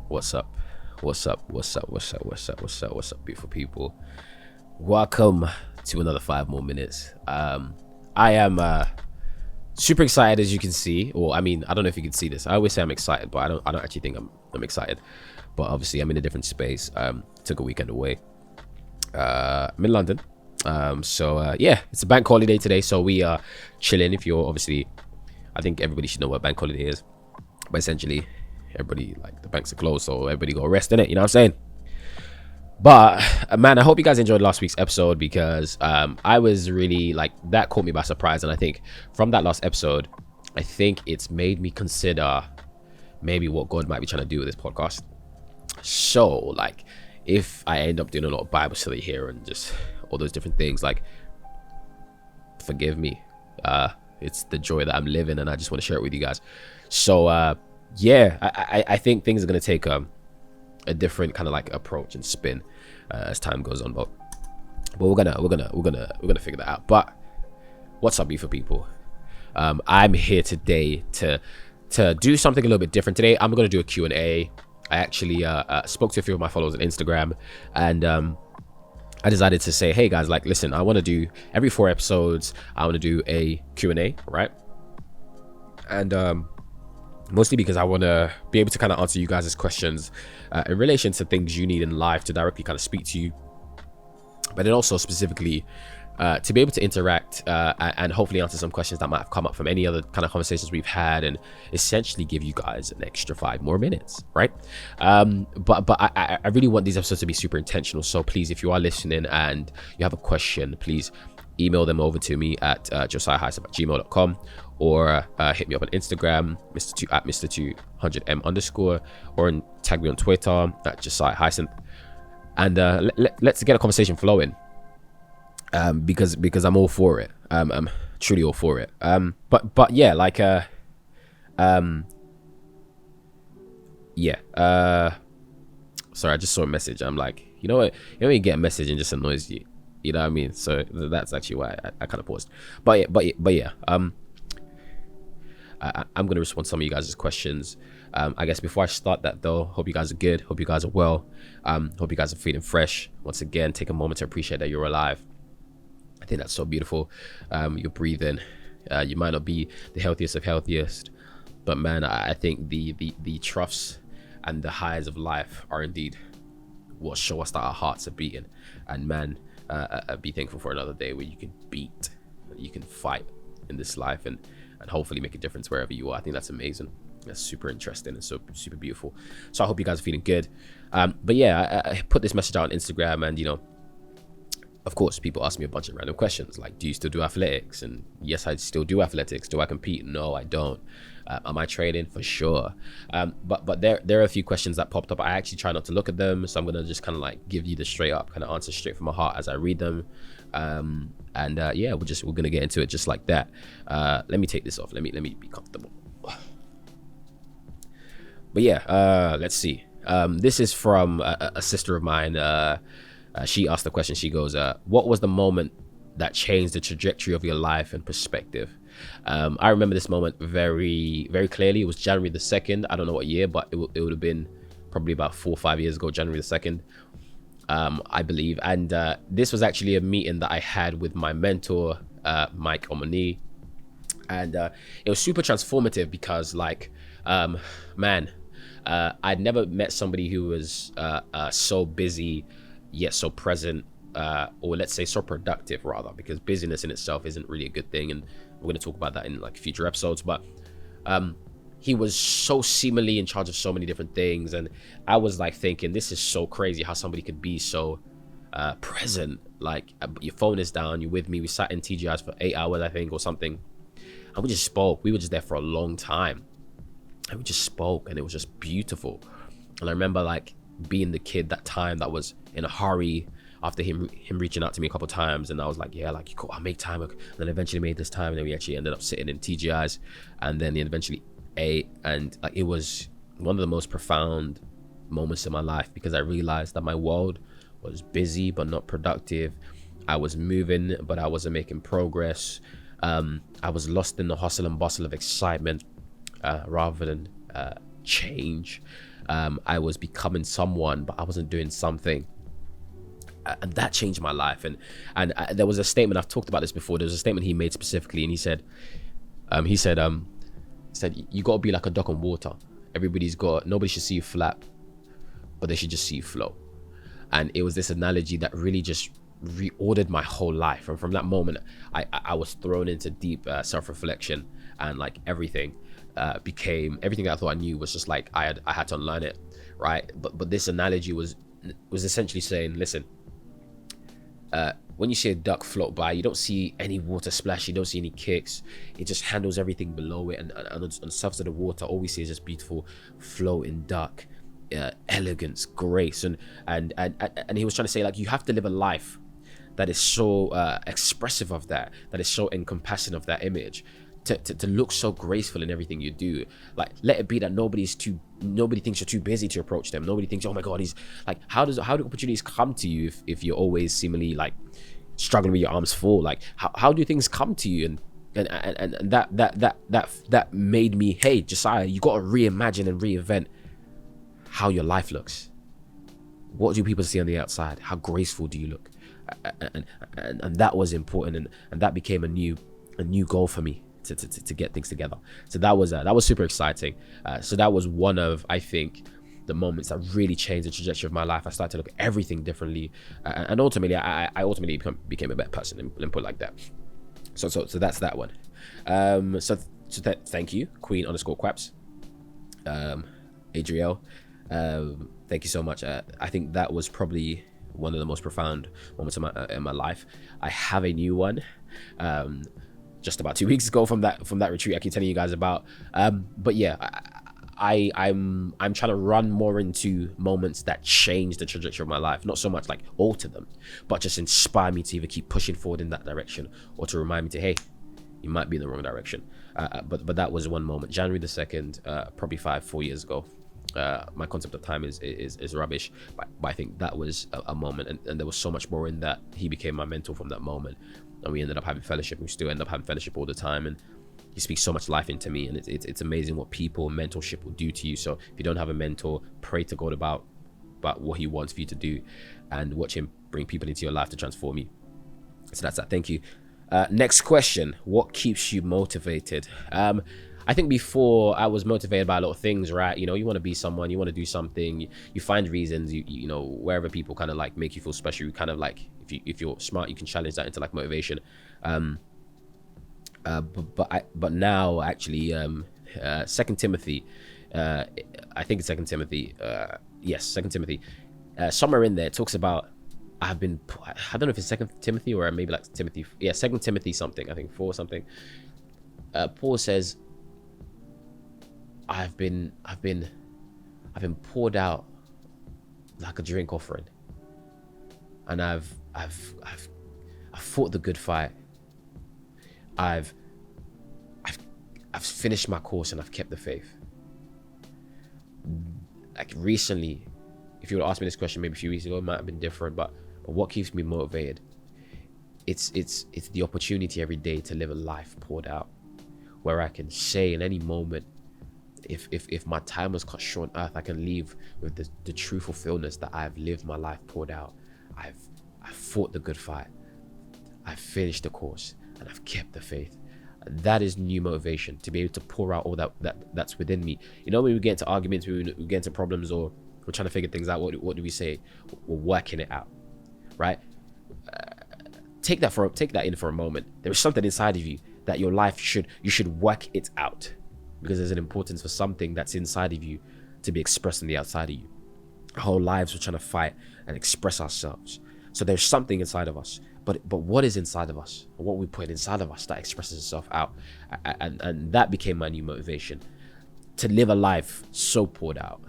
What's up? What's up? What's up? What's up? What's up? What's up? What's up, beautiful people? Welcome to another 5 more minutes. I am super excited, as you can see. Or I mean, I don't know if you can see this. I always say I'm excited, but I don't actually think I'm excited. But obviously, I'm in a different space. Took a weekend away. I'm in London. Yeah, it's a bank holiday today, so we are chilling. If you're obviously, I think everybody should know what bank holiday is. But essentially, everybody, like, the banks are closed, so everybody go rest in it, you know what I'm saying? But man, I hope you guys enjoyed last week's episode, because I was really, like, that caught me by surprise. And I think from that last episode, I think it's made me consider maybe what God might be trying to do with this podcast. So, like, if I end up doing a lot of Bible study here and just all those different things, like, forgive me. It's the joy that I'm living, and I just want to share it with you guys. So yeah, I think things are going to take a different kind of like approach and spin as time goes on, but we're gonna figure that out. But what's up, beautiful people? I'm here today to do something a little bit different. Today I'm gonna do a Q&A. I actually spoke to a few of my followers on Instagram, and I decided to say, hey guys, like, listen, I want to do every 4 episodes, I want to do a Q&A, right? And mostly because I want to be able to kind of answer you guys' questions in relation to things you need in life, to directly kind of speak to you, but then also specifically to be able to interact and hopefully answer some questions that might have come up from any other kind of conversations we've had, and essentially give you guys an extra 5 more minutes, right? But I really want these episodes to be super intentional. So please, if you are listening and you have a question, please email them over to me at josiahhyacinth@gmail.com, or hit me up on Instagram, Mr200m_, or tag me on Twitter at Josiah Hyacinth, and let's get a conversation flowing. Because I'm all for it. I'm truly all for it. But yeah, like yeah. Sorry, I just saw a message. I'm like, you know what? You know when you get a message and it just annoys you. You know what I mean? So that's actually why I kind of paused. But yeah. I'm gonna respond to some of you guys' questions. I guess before I start that though, hope you guys are good. Hope you guys are well. Hope you guys are feeling fresh. Once again, take a moment to appreciate that you're alive. I think that's so beautiful. You're breathing. You might not be the healthiest of healthiest, but man, I think the troughs and the highs of life are indeed what show us that our hearts are beating. And man, be thankful for another day where you can beat, you can fight in this life, and hopefully make a difference wherever you are. I think that's amazing. That's super interesting and so super beautiful. So I hope you guys are feeling good. But yeah, I put this message out on Instagram, and you know, of course, people ask me a bunch of random questions like, do you still do athletics? And yes, I still do athletics. Do I compete? No, I don't. Am I training? For sure. But there are a few questions that popped up. I actually try not to look at them, so I'm gonna just kind of like give you the straight up kind of answer straight from my heart as I read them. Yeah, we're gonna get into it just like that. Let me take this off. Let me be comfortable. But yeah, let's see. This is from a sister of mine. She asked the question. She goes, what was the moment that changed the trajectory of your life and perspective? I remember this moment very, very clearly. It was January the 2nd. I don't know what year, but it would have been probably about 4 or 5 years ago, January the 2nd, I believe. And this was actually a meeting that I had with my mentor, Mike Omani. And it was super transformative because, like, man, I'd never met somebody who was so busy yet so present, or let's say so productive rather, because busyness in itself isn't really a good thing, and we're going to talk about that in like future episodes. But he was so seemingly in charge of so many different things, and I was like thinking, this is so crazy how somebody could be so present. Like, your phone is down, you're with me, we sat in TGI's for 8 hours, I think, or something, and we just spoke. We were just there for a long time, and we just spoke, and it was just beautiful. And I remember like being the kid that time that was in a hurry after him reaching out to me a couple of times, and I was like, yeah, like, cool, I'll make time. And then eventually made this time, and then we actually ended up sitting in TGI's, and then he eventually ate. And like, it was one of the most profound moments in my life, because I realized that my world was busy but not productive. I was moving, but I wasn't making progress. I was lost in the hustle and bustle of excitement rather than change. I was becoming someone, but I wasn't doing something. And that changed my life. And there was a statement, I've talked about this before, there was a statement he made specifically, and he said, you got to be like a duck on water. Nobody should see you flap, but they should just see you flow. And it was this analogy that really just reordered my whole life. And from that moment, I was thrown into deep self-reflection, and like everything everything I thought I knew was just like I had to unlearn it, right? But this analogy was essentially saying, listen, when you see a duck float by, you don't see any water splash, you don't see any kicks. It just handles everything below it, and on the surface of the water, all we see is this beautiful floating duck, elegance, grace, and he was trying to say, like, you have to live a life that is so expressive of that is so encompassing of that image, to look so graceful in everything you do. Like, let it be that nobody thinks you're too busy to approach them. Nobody thinks, oh my god, he's like, how do opportunities come to you if you're always seemingly like struggling with your arms full? Like, how do things come to you? And that made me, hey Josiah, you got to reimagine and reinvent how your life looks. What do people see on the outside? How graceful do you look? And that was important, and that became a new goal for me to get things together. So that was super exciting. So that was one of, I think, the moments that really changed the trajectory of my life. I started to look at everything differently, and ultimately I ultimately became a better person, and put it like that. So that's that one. Thank you, Queen_Quaps, Adriel. Thank you so much. I think that was probably one of the most profound moments in my life. I have a new one, just about 2 weeks ago from that retreat I keep telling you guys about. But yeah, I'm trying to run more into moments that change the trajectory of my life, not so much like alter them, but just inspire me to either keep pushing forward in that direction, or to remind me to, hey, you might be in the wrong direction. But that was one moment, January the 2nd, probably 4 years ago. My concept of time is rubbish, but I think that was a moment, and there was so much more in that. He became my mentor from that moment, and we ended up having fellowship. We still end up having fellowship all the time, and he speaks so much life into me, and it's amazing what people, mentorship will do to you. So if you don't have a mentor, pray to God about what he wants for you to do, and watch him bring people into your life to transform you. So that's that. Thank you. Next question: what keeps you motivated? I think before I was motivated by a lot of things, right? You know, you want to be someone, you want to do something, you find reasons, you know, wherever people kind of like make you feel special, you kind of like, if you're smart, you can challenge that into like motivation. But now actually, 2 Timothy, I think it's 2 Timothy, yes, 2 Timothy, somewhere in there it talks about, I don't know if it's 2 Timothy or maybe like Timothy, yeah, 2 Timothy something, I think 4 something. Paul says, I've been poured out like a drink offering, and I've fought the good fight. I've finished my course, and I've kept the faith. Like recently, if you would ask me this question maybe a few weeks ago, it might have been different, but what keeps me motivated? It's the opportunity every day to live a life poured out, where I can say in any moment, if my time was cut short on earth, I can leave with the true fulfillment that I've lived my life poured out. I've fought the good fight. I've finished the course, and I've kept the faith. That is new motivation, to be able to pour out all that's within me. You know, when we get into arguments, we get into problems, or we're trying to figure things out, what do we say? We're working it out, right? Take that in for a moment. There is something inside of you that your life you should work it out, because there's an importance for something that's inside of you to be expressed on the outside of you. Our whole lives we're trying to fight and express ourselves. So there's something inside of us, but what is inside of us, or what we put inside of us, that expresses itself out, and that became my new motivation, to live a life so poured out,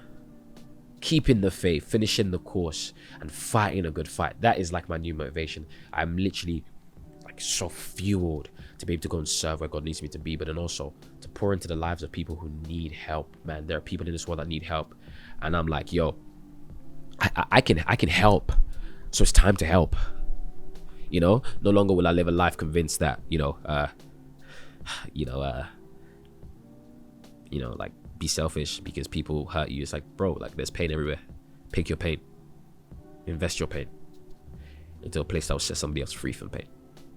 keeping the faith, finishing the course, and fighting a good fight. That is like my new motivation. I'm literally like so fueled to be able to go and serve where God needs me to be, but then also to pour into the lives of people who need help. Man, there are people in this world that need help, and I'm like, yo, I can help. So it's time to help. You know, no longer will I live a life convinced that, you know, like be selfish because people hurt you. It's like, bro, like there's pain everywhere. Pick your pain, invest your pain into a place that will set somebody else free from pain.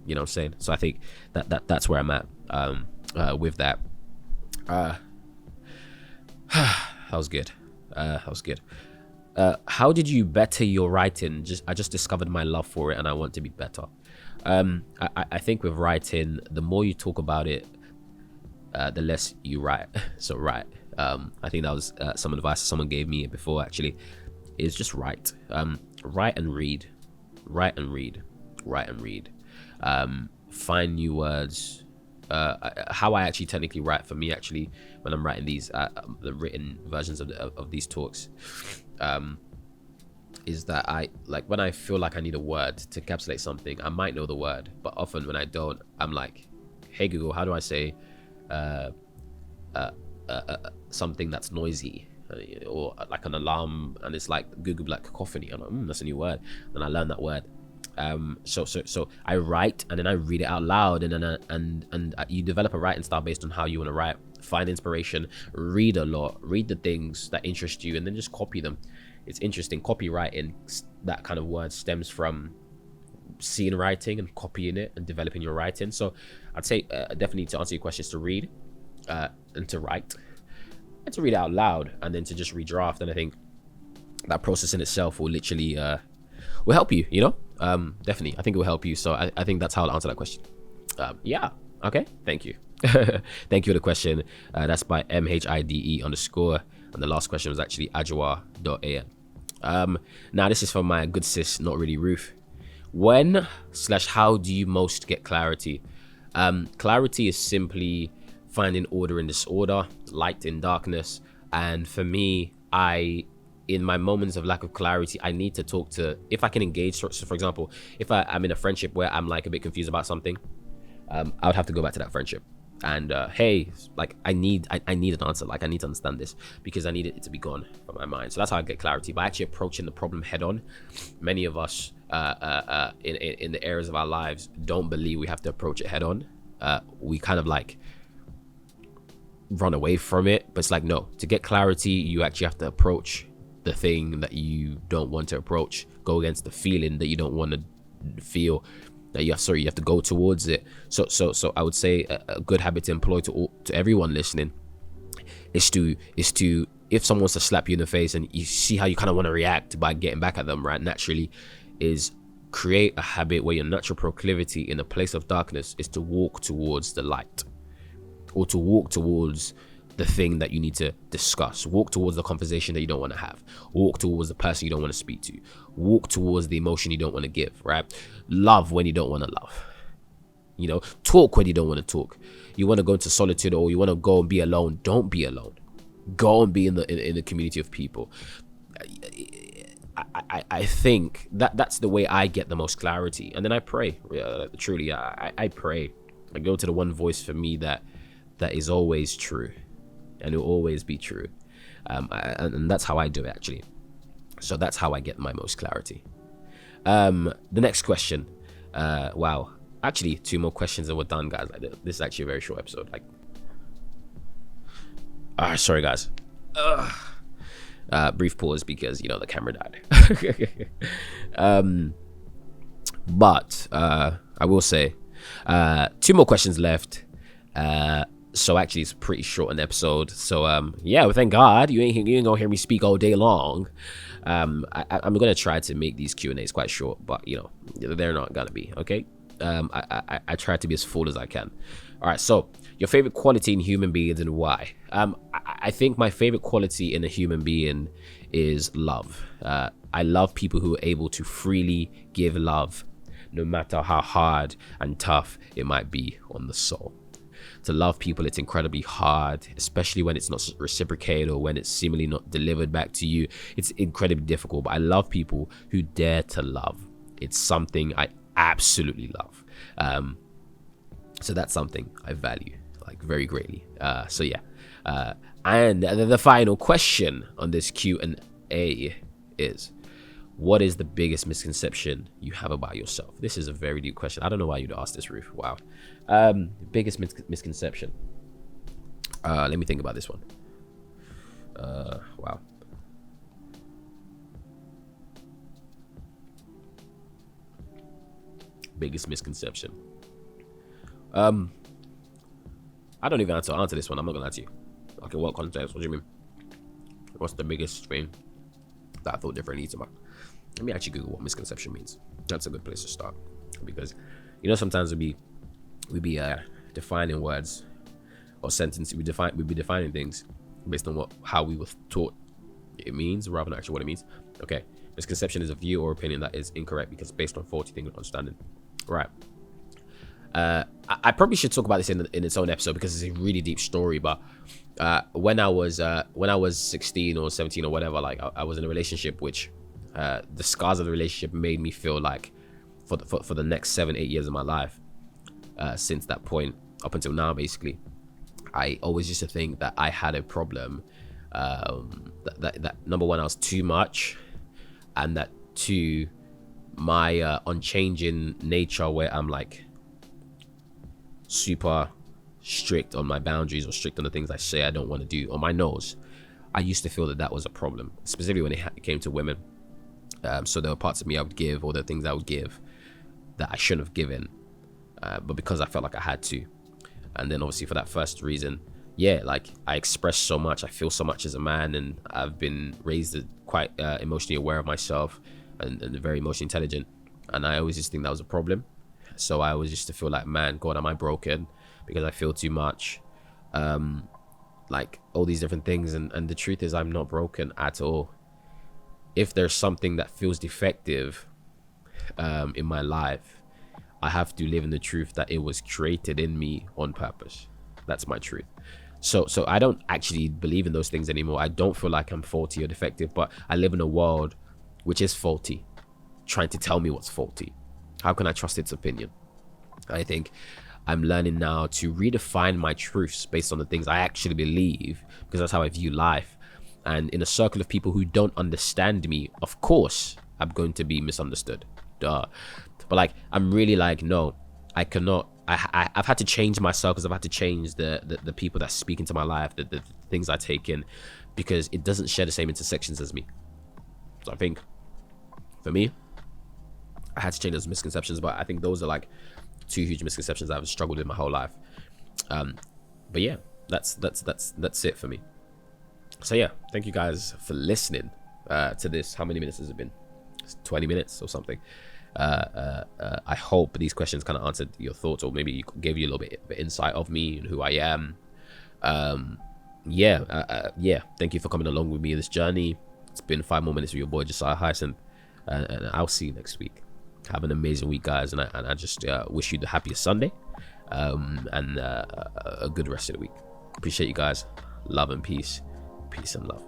You know what I'm saying? So I think that's where I'm at with that. That was good. That was good. How did you better your writing? I just discovered my love for it and I want to be better. I think with writing, the more you talk about it, the less you write. So write. I think that was some advice someone gave me before, actually, is just write. Write and read. Write and read. Write and read. Find new words. How I actually technically write, for me, actually, when I'm writing these the written versions of these talks, is that I like, when I feel like I need a word to encapsulate something, I might know the word, but often when I don't, I'm like, hey Google, how do I say something that's noisy, or like an alarm, and it's like Google, like cacophony. I'm like, that's a new word, and I learn that word. So I write and then I read it out loud, and then and you develop a writing style based on how you want to write. Find inspiration, read a lot, read the things that interest you, and then just copy them. It's interesting, copywriting, that kind of word stems from seeing writing and copying it and developing your writing. So I'd say definitely, to answer your questions, to read and to write and to read it out loud, and then to just redraft. And I think that process in itself will literally will help you, you know. Definitely, I think it will help you. So I think that's how I'll answer that question. Yeah, okay, thank you. Thank you for the question. That's by MHIDE_, and the last question was actually Ajwa.an. Now this is from my good sis, not really Ruth. When/how do you most get clarity? Clarity is simply finding order in disorder, light in darkness. And for me, in my moments of lack of clarity, I need to talk to, if I can engage. So for example, if I'm in a friendship where I'm like a bit confused about something, I would have to go back to that friendship and hey, like I need an answer. Like I need to understand this because I need it to be gone from my mind. So that's how I get clarity, by actually approaching the problem head on. Many of us in the areas of our lives don't believe we have to approach it head on. We kind of like run away from it, but it's like, no, to get clarity, you actually have to approach the thing that you don't want to approach, go against the feeling that you don't want to feel, that you have to go towards it. So I would say a good habit to employ to everyone listening is to if someone wants to slap you in the face and you see how you kind of want to react by getting back at them, right, naturally, is create a habit where your natural proclivity in a place of darkness is to walk towards the light, or to walk towards the thing that you need to discuss, walk towards the conversation that you don't want to have, walk towards the person you don't want to speak to, walk towards the emotion you don't want to give, right? Love when you don't want to love, you know, talk when you don't want to talk. You want to go into solitude, or you want to go and be alone, don't be alone, go and be in the community of people. I think that's the way I get the most clarity. And then I pray, truly I pray. I go to the one voice for me that is always true and will always be true, and that's how I do it, actually. So that's how I get my most clarity. The next question, wow, actually 2 more questions and we're done, guys. Like, this is actually a very short episode. Like, sorry guys, brief pause because, you know, the camera died. But I will say 2 more questions left. So actually it's pretty short an episode. So yeah, well, thank God you ain't gonna hear me speak all day long. I'm gonna try to make these Q&As quite short, but you know, they're not gonna be, okay. I try to be as full as I can. All right, so your favorite quality in human beings and why? I think my favorite quality in a human being is love. I love people who are able to freely give love, no matter how hard and tough it might be on the soul. To love people, it's incredibly hard, especially when it's not reciprocated or when it's seemingly not delivered back to you. It's incredibly difficult, but I love people who dare to love. It's something I absolutely love. So that's something I value, like, very greatly. So yeah, and the final question on this Q&A is, what is the biggest misconception you have about yourself? This is a very deep question. I don't know why you'd ask this, Ruth. Wow. Biggest misconception. Let me think about this one. Wow. Biggest misconception. I don't even have to answer this one. I'm not gonna lie to you. Okay, what context? What do you mean? What's the biggest thing that I thought differently about? Let me actually Google what misconception means. That's a good place to start, because sometimes we be defining words or sentences. We be defining things based on how we were taught it means, rather than actually what it means. Okay, misconception is a view or opinion that is incorrect because it's based on faulty thinking or understanding. Right. I probably should talk about this in its own episode, because it's a really deep story. But when I was 16 or 17 or whatever, like I was in a relationship which the scars of the relationship made me feel like for the next 7-8 years of my life, since that point up until now, basically, I always used to think that I had a problem. That number one, I was too much, and that two, my unchanging nature, where I'm like super strict on my boundaries or strict on the things I say I don't want to do, on my nose. I used to feel that was a problem, specifically when it came to women. So there were parts of me I would give, or the things I would give that I shouldn't have given, but because I felt like I had to. And then obviously for that first reason, like I express so much, I feel so much as a man, and I've been raised quite emotionally aware of myself and very emotionally intelligent, and I always just think that was a problem. So I always used to feel like, man, God, am I broken because I feel too much? Like all these different things, and the truth is I'm not broken at all. If there's something that feels defective in my life, I have to live in the truth that it was created in me on purpose. That's my truth. So I don't actually believe in those things anymore. I don't feel like I'm faulty or defective, but I live in a world which is faulty, trying to tell me what's faulty. How can I trust its opinion? I think I'm learning now to redefine my truths based on the things I actually believe, because that's how I view life. And in a circle of people who don't understand me, of course, I'm going to be misunderstood. Duh. But like, I'm really like, no, I cannot. I've had to change myself, because I've had to change the people that speak into my life, the things I take in, because it doesn't share the same intersections as me. So I think for me, I had to change those misconceptions, but I think those are like two huge misconceptions I've struggled with my whole life. But yeah, that's it for me. So yeah, thank you guys for listening to this. How many minutes has it been? 20 minutes or something. I hope these questions kind of answered your thoughts, or maybe gave you a little bit of insight of me and who I am. Thank you for coming along with me in this journey. It's been 5 more minutes with your boy Josiah Hyacinth, and I'll see you next week. Have an amazing week, guys, and I just wish you the happiest Sunday, and a good rest of the week. Appreciate you guys. Love and peace and love.